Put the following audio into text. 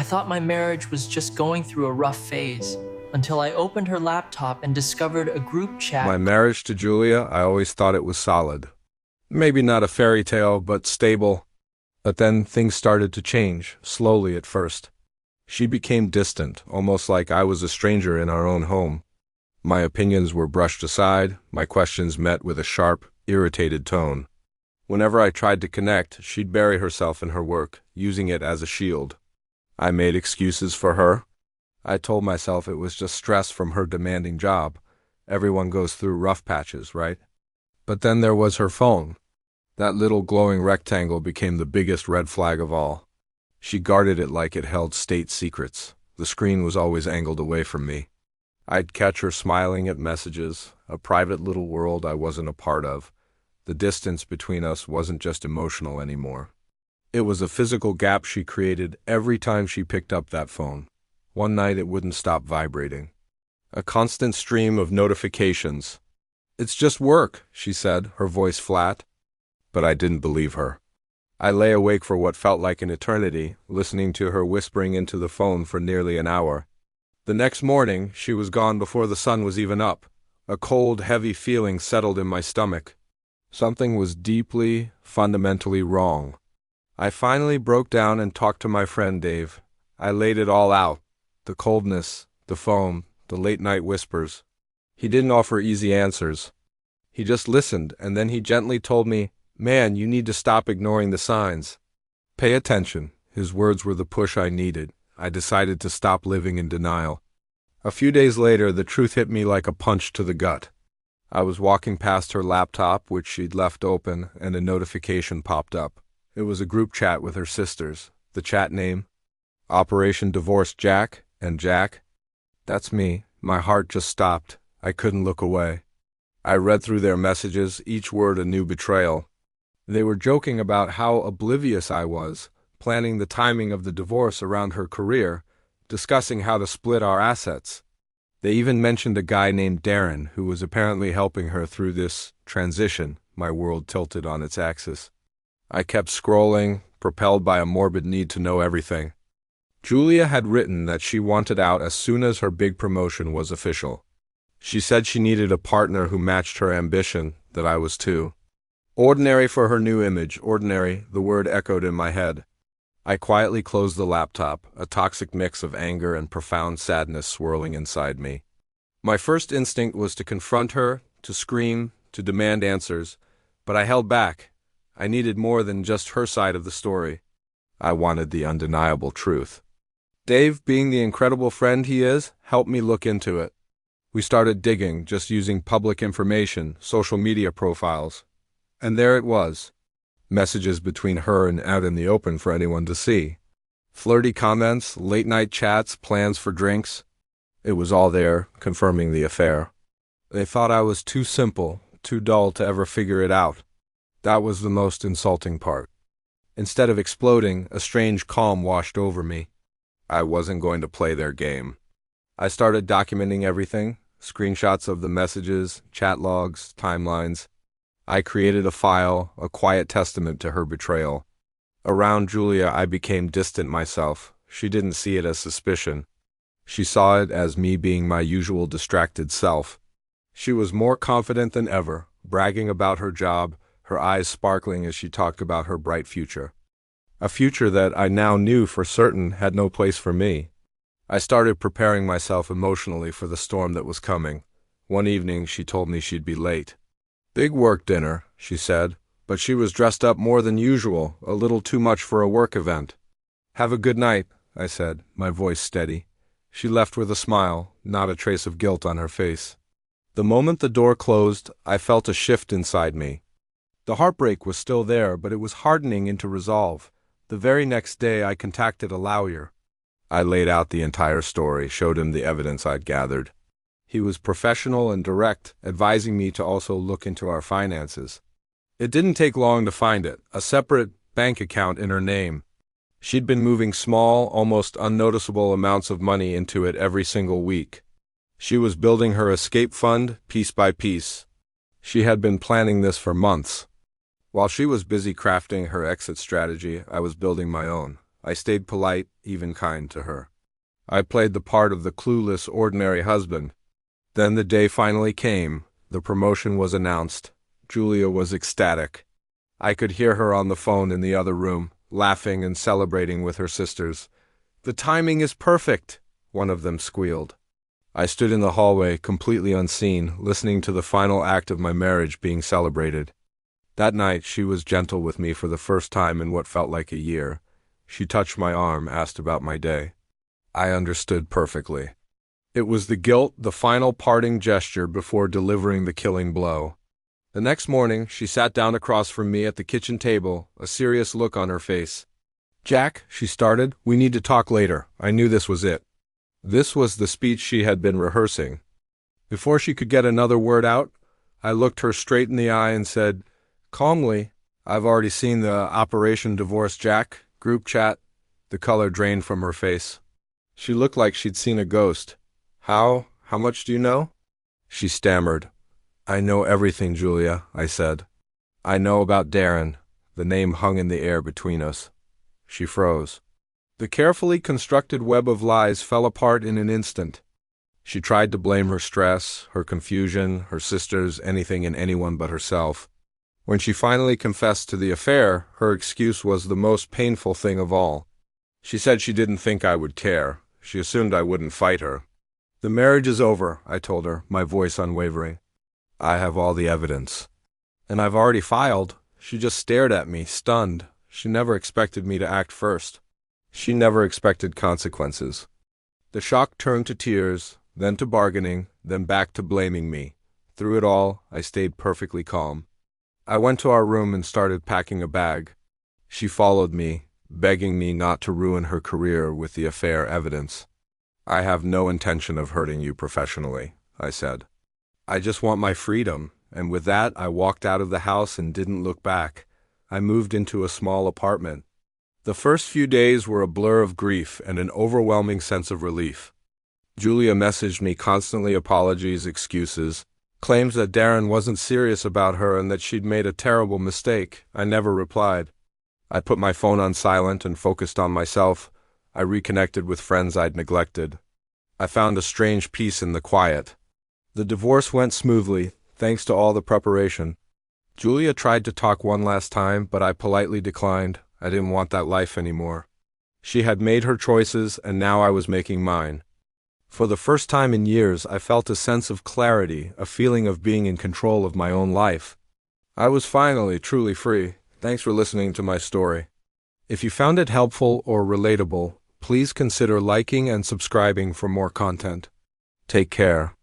I thought my marriage was just going through a rough phase until I opened her laptop and discovered a group My chat. marriage to Julia, I always thought it was solid. Maybe not a fairy tale, but stable. But then things started to change, slowly at first. She became distant, almost like I was a stranger in our own home. My opinions were brushed aside, my questions met with a sharp, irritated tone. Whenever I tried to connect, she'd bury herself in her work, using it as a shield. I made excuses for her. I told myself it was just stress from her demanding job. Everyone goes through rough patches, right? But then there was her phone. That little glowing rectangle became the biggest red flag of all. She guarded it like it held state secrets. The screen was always angled away from me. I'd catch her smiling at messages, a private little world I wasn't a part of. The distance between us wasn't just emotional anymore. It was a physical gap she created every time she picked up that phone. One night it wouldn't stop vibrating. A constant stream of notifications. "It's just work," she said, her voice flat. But I didn't believe her. I lay awake for what felt like an eternity, listening to her whispering into the phone for nearly an hour. The next morning, she was gone before the sun was even up. A cold, heavy feeling settled in my stomach. Something was deeply, fundamentally wrong. I finally broke down and talked to my friend Dave. I laid it all out. The coldness, the phone, the late-night whispers. He didn't offer easy answers. He just listened, and then he gently told me, "Man, you need to stop ignoring the signs. Pay attention." His words were the push I needed. I decided to stop living in denial. A few days later, the truth hit me like a punch to the gut. I was walking past her laptop, which she'd left open, and a notification popped up. It was a group chat with her sisters. The chat name? Operation Divorce Jack and Jack. That's me. My heart just stopped. I couldn't look away. I read through their messages, each word a new betrayal. They were joking about how oblivious I was, planning the timing of the divorce around her career, discussing how to split our assets. They even mentioned a guy named Darren who was apparently helping her through this transition. My world tilted on its axis. I kept scrolling, propelled by a morbid need to know everything. Julia had written that she wanted out as soon as her big promotion was official. She said she needed a partner who matched her ambition, that I was too. Ordinary for her new image, ordinary, the word echoed in my head. I quietly closed the laptop, a toxic mix of anger and profound sadness swirling inside me. My first instinct was to confront her, to scream, to demand answers, but I held back. I needed more than just her side of the story. I wanted the undeniable truth. Dave, being the incredible friend he is, helped me look into it. We started digging, just using public information, social media profiles. And there it was. Messages between her and out in the open for anyone to see. Flirty comments, late-night chats, plans for drinks. It was all there, confirming the affair. They thought I was too simple, too dull to ever figure it out. That was the most insulting part. Instead of exploding, a strange calm washed over me. I wasn't going to play their game. I started documenting everything, screenshots of the messages, chat logs, timelines. I created a file, a quiet testament to her betrayal. Around Julia, I became distant myself. She didn't see it as suspicion. She saw it as me being my usual distracted self. She was more confident than ever, bragging about her job, her eyes sparkling as she talked about her bright future. A future that I now knew for certain had no place for me. I started preparing myself emotionally for the storm that was coming. One evening, she told me she'd be late. "Big work dinner," she said, but she was dressed up more than usual, a little too much for a work event. "Have a good night," I said, my voice steady. She left with a smile, not a trace of guilt on her face. The moment the door closed, I felt a shift inside me. The heartbreak was still there, but it was hardening into resolve. The very next day, I contacted a lawyer. I laid out the entire story, showed him the evidence I'd gathered. He was professional and direct, advising me to also look into our finances. It didn't take long to find it, a separate bank account in her name. She'd been moving small, almost unnoticeable amounts of money into it every single week. She was building her escape fund piece by piece. She had been planning this for months. While she was busy crafting her exit strategy, I was building my own. I stayed polite, even kind to her. I played the part of the clueless, ordinary husband. Then the day finally came. The promotion was announced. Julia was ecstatic. I could hear her on the phone in the other room, laughing and celebrating with her sisters. "The timing is perfect," one of them squealed. I stood in the hallway, completely unseen, listening to the final act of my marriage being celebrated. That night, she was gentle with me for the first time in what felt like a year. She touched my arm, asked about my day. I understood perfectly. It was the guilt, the final parting gesture before delivering the killing blow. The next morning, she sat down across from me at the kitchen table, a serious look on her face. "Jack," she started, "we need to talk later." I knew this was it. This was the speech she had been rehearsing. Before she could get another word out, I looked her straight in the eye and said, calmly, "I've already seen the Operation Divorce Jack group chat." The color drained from her face. She looked like she'd seen a ghost. How much do you know?" She stammered. "I know everything, Julia," I said. "I know about Darren." The name hung in the air between us. She froze. The carefully constructed web of lies fell apart in an instant. She tried to blame her stress, her confusion, her sisters, anything and anyone but herself. When she finally confessed to the affair, her excuse was the most painful thing of all. She said she didn't think I would care. She assumed I wouldn't fight her. "The marriage is over," I told her, my voice unwavering. "I have all the evidence." "And I've already filed." She just stared at me, stunned. She never expected me to act first. She never expected consequences. The shock turned to tears, then to bargaining, then back to blaming me. Through it all, I stayed perfectly calm. I went to our room and started packing a bag. She followed me, begging me not to ruin her career with the affair evidence. "I have no intention of hurting you professionally," I said. "I just want my freedom," and with that I walked out of the house and didn't look back. I moved into a small apartment. The first few days were a blur of grief and an overwhelming sense of relief. Julia messaged me constantly, apologies, excuses, claims that Darren wasn't serious about her and that she'd made a terrible mistake. I never replied. I put my phone on silent and focused on myself. I reconnected with friends I'd neglected. I found a strange peace in the quiet. The divorce went smoothly, thanks to all the preparation. Julia tried to talk one last time, but I politely declined. I didn't want that life anymore. She had made her choices, and now I was making mine. For the first time in years, I felt a sense of clarity, a feeling of being in control of my own life. I was finally truly free. Thanks for listening to my story. If you found it helpful or relatable, please consider liking and subscribing for more content. Take care.